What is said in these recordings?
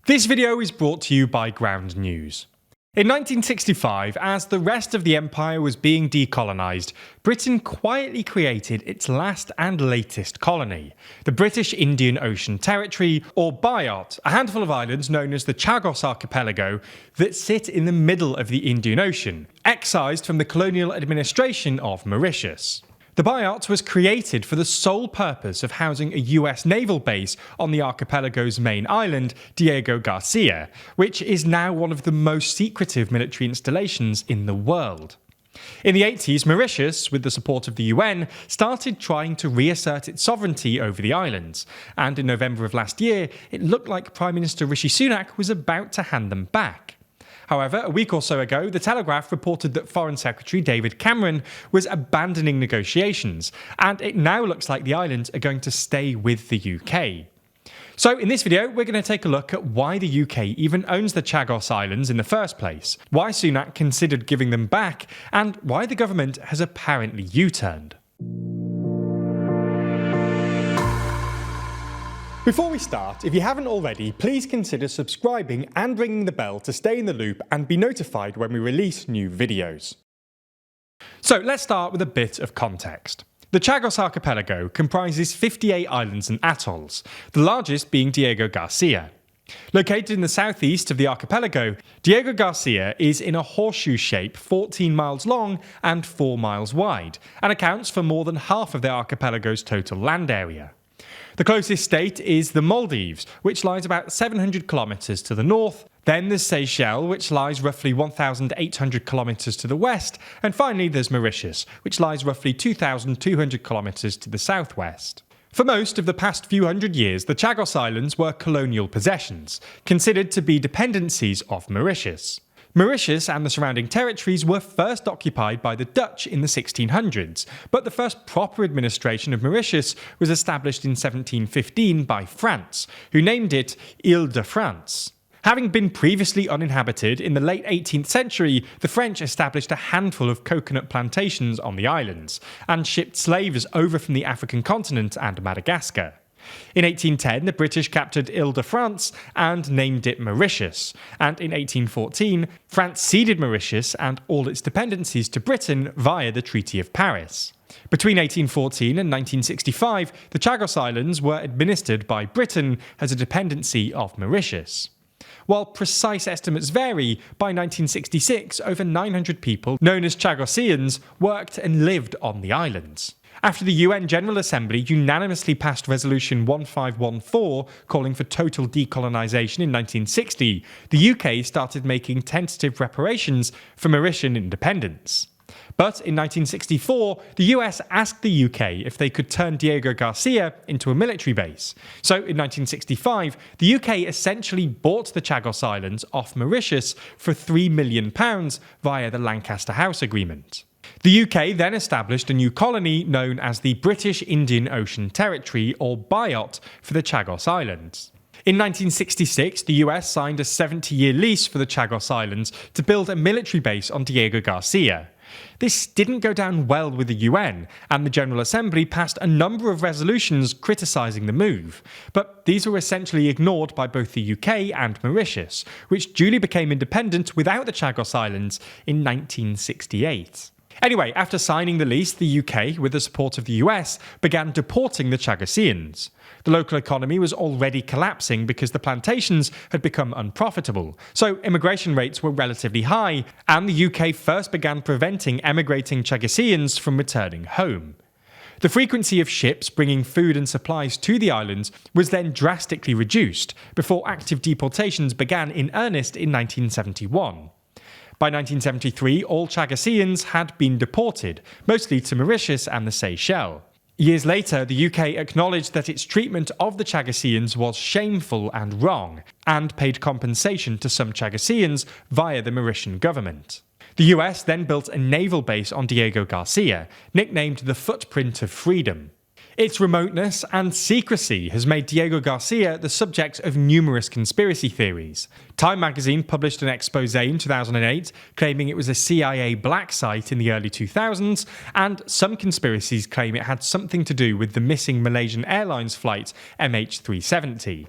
This video is brought to you by Ground News. In 1965, as the rest of the empire was being decolonised, Britain quietly created its last and latest colony, the British Indian Ocean Territory, or Biot, a handful of islands known as the Chagos Archipelago that sit in the middle of the Indian Ocean, excised from the colonial administration of Mauritius. The Biot was created for the sole purpose of housing a US naval base on the archipelago's main island, Diego Garcia, which is now one of the most secretive military installations in the world. In the 80s, Mauritius, with the support of the UN, started trying to reassert its sovereignty over the islands, and in November of last year, it looked like Prime Minister Rishi Sunak was about to hand them back. However, a week or so ago, The Telegraph reported that Foreign Secretary David Cameron was abandoning negotiations, and it now looks like the islands are going to stay with the UK. So in this video, we're going to take a look at why the UK even owns the Chagos Islands in the first place, why Sunak considered giving them back, and why the government has apparently U-turned. Before we start, if you haven't already, please consider subscribing and ringing the bell to stay in the loop and be notified when we release new videos. So let's start with a bit of context. The Chagos Archipelago comprises 58 islands and atolls, the largest being Diego Garcia. Located in the southeast of the archipelago, Diego Garcia is in a horseshoe shape 14 miles long and 4 miles wide, and accounts for more than half of the archipelago's total land area. The closest state is the Maldives, which lies about 700 kilometres to the north, then there's Seychelles, which lies roughly 1,800 kilometres to the west, and finally there's Mauritius, which lies roughly 2,200 kilometres to the southwest. For most of the past few hundred years, the Chagos Islands were colonial possessions, considered to be dependencies of Mauritius. Mauritius and the surrounding territories were first occupied by the Dutch in the 1600s, but the first proper administration of Mauritius was established in 1715 by France, who named it Île-de-France. Having been previously uninhabited, in the late 18th century, the French established a handful of coconut plantations on the islands, and shipped slaves over from the African continent and Madagascar. In 1810, the British captured Île-de-France and named it Mauritius, and in 1814, France ceded Mauritius and all its dependencies to Britain via the Treaty of Paris. Between 1814 and 1965, the Chagos Islands were administered by Britain as a dependency of Mauritius. While precise estimates vary, by 1966, over 900 people, known as Chagosians, worked and lived on the islands. After the UN General Assembly unanimously passed Resolution 1514 calling for total decolonisation in 1960, the UK started making tentative preparations for Mauritian independence. But in 1964, the US asked the UK if they could turn Diego Garcia into a military base. So in 1965, the UK essentially bought the Chagos Islands off Mauritius for £3 million via the Lancaster House Agreement. The UK then established a new colony known as the British Indian Ocean Territory, or Biot, for the Chagos Islands. In 1966, the US signed a 70-year lease for the Chagos Islands to build a military base on Diego Garcia. This didn't go down well with the UN, and the General Assembly passed a number of resolutions criticising the move, but these were essentially ignored by both the UK and Mauritius, which duly became independent without the Chagos Islands in 1968. Anyway, after signing the lease, the UK, with the support of the US, began deporting the Chagosians. The local economy was already collapsing because the plantations had become unprofitable, so immigration rates were relatively high, and the UK first began preventing emigrating Chagosians from returning home. The frequency of ships bringing food and supplies to the islands was then drastically reduced, before active deportations began in earnest in 1971. By 1973, all Chagosians had been deported, mostly to Mauritius and the Seychelles. Years later, the UK acknowledged that its treatment of the Chagosians was shameful and wrong, and paid compensation to some Chagosians via the Mauritian government. The US then built a naval base on Diego Garcia, nicknamed the Footprint of Freedom. Its remoteness and secrecy has made Diego Garcia the subject of numerous conspiracy theories. Time magazine published an expose in 2008 claiming it was a CIA black site in the early 2000s, and some conspiracies claim it had something to do with the missing Malaysian Airlines flight MH370.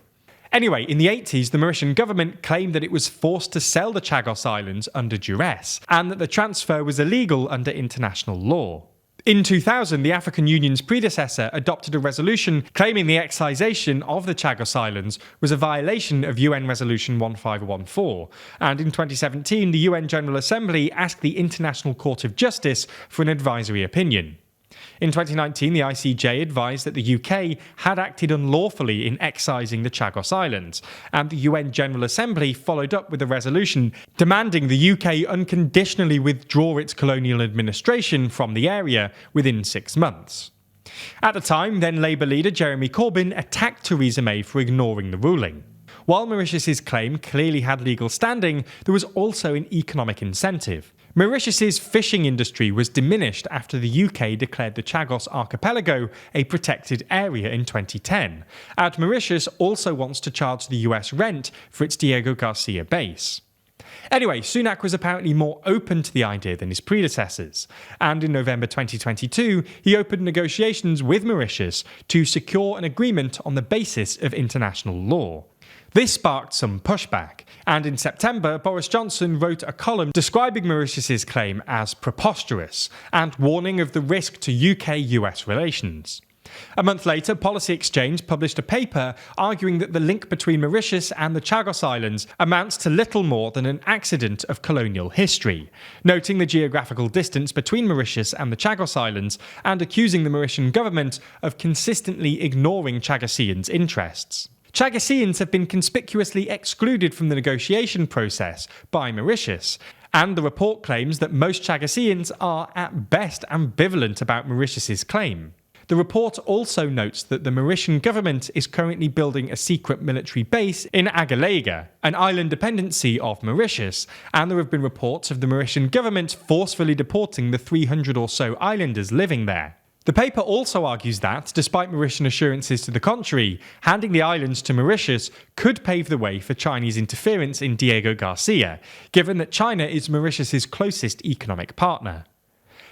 Anyway, in the 80s, the Mauritian government claimed that it was forced to sell the Chagos Islands under duress, and that the transfer was illegal under international law. In 2000, the African Union's predecessor adopted a resolution claiming the excisation of the Chagos Islands was a violation of UN Resolution 1514, and in 2017, the UN General Assembly asked the International Court of Justice for an advisory opinion. In 2019, the ICJ advised that the UK had acted unlawfully in excising the Chagos Islands, and the UN General Assembly followed up with a resolution demanding the UK unconditionally withdraw its colonial administration from the area within 6 months. At the time, then Labour leader Jeremy Corbyn attacked Theresa May for ignoring the ruling. While Mauritius's claim clearly had legal standing, there was also an economic incentive. Mauritius's fishing industry was diminished after the UK declared the Chagos archipelago a protected area in 2010, and Mauritius also wants to charge the US rent for its Diego Garcia base. Anyway, Sunak was apparently more open to the idea than his predecessors, and in November 2022, he opened negotiations with Mauritius to secure an agreement on the basis of international law. This sparked some pushback, and in September, Boris Johnson wrote a column describing Mauritius's claim as preposterous and warning of the risk to UK-US relations. A month later, Policy Exchange published a paper arguing that the link between Mauritius and the Chagos Islands amounts to little more than an accident of colonial history, noting the geographical distance between Mauritius and the Chagos Islands and accusing the Mauritian government of consistently ignoring Chagosians' interests. Chagosians have been conspicuously excluded from the negotiation process by Mauritius, and the report claims that most Chagosians are at best ambivalent about Mauritius's claim. The report also notes that the Mauritian government is currently building a secret military base in Agalega, an island dependency of Mauritius, and there have been reports of the Mauritian government forcefully deporting the 300 or so islanders living there. The paper also argues that, despite Mauritian assurances to the contrary, handing the islands to Mauritius could pave the way for Chinese interference in Diego Garcia, given that China is Mauritius's closest economic partner.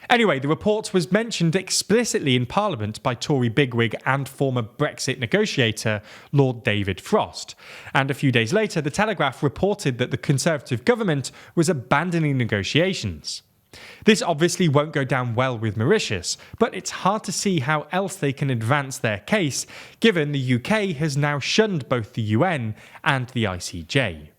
Anyway, the report was mentioned explicitly in Parliament by Tory bigwig and former Brexit negotiator Lord David Frost, and a few days later the Telegraph reported that the Conservative government was abandoning negotiations. This obviously won't go down well with Mauritius, but it's hard to see how else they can advance their case, given the UK has now shunned both the UN and the ICJ.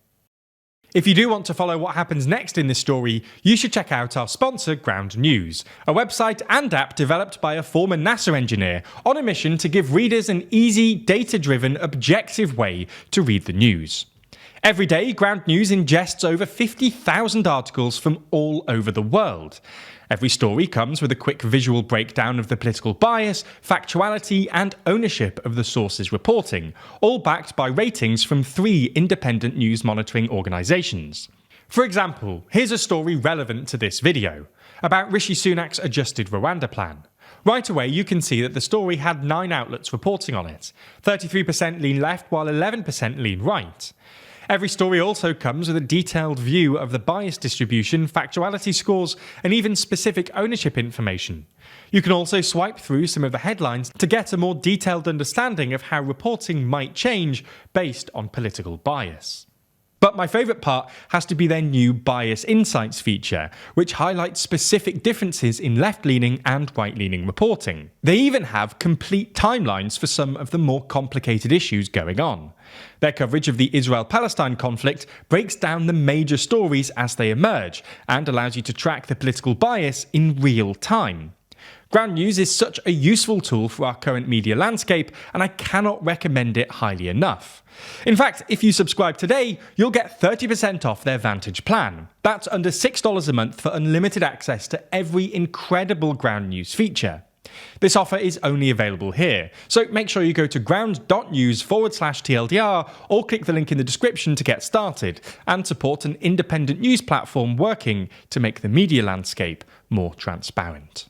If you do want to follow what happens next in this story, you should check out our sponsor, Ground News, a website and app developed by a former NASA engineer on a mission to give readers an easy, data-driven, objective way to read the news. Every day, Ground News ingests over 50,000 articles from all over the world. Every story comes with a quick visual breakdown of the political bias, factuality, and ownership of the source's reporting, all backed by ratings from 3 independent news monitoring organisations. For example, here's a story relevant to this video, about Rishi Sunak's adjusted Rwanda plan. Right away, you can see that the story had 9 outlets reporting on it. 33% lean left, while 11% lean right. Every story also comes with a detailed view of the bias distribution, factuality scores, and even specific ownership information. You can also swipe through some of the headlines to get a more detailed understanding of how reporting might change based on political bias. But my favourite part has to be their new Bias Insights feature, which highlights specific differences in left-leaning and right-leaning reporting. They even have complete timelines for some of the more complicated issues going on. Their coverage of the Israel-Palestine conflict breaks down the major stories as they emerge, and allows you to track the political bias in real time. Ground News is such a useful tool for our current media landscape, and I cannot recommend it highly enough. In fact, if you subscribe today, you'll get 30% off their Vantage plan. That's under $6 a month for unlimited access to every incredible Ground News feature. This offer is only available here, so make sure you go to ground.news/TLDR or click the link in the description to get started and support an independent news platform working to make the media landscape more transparent.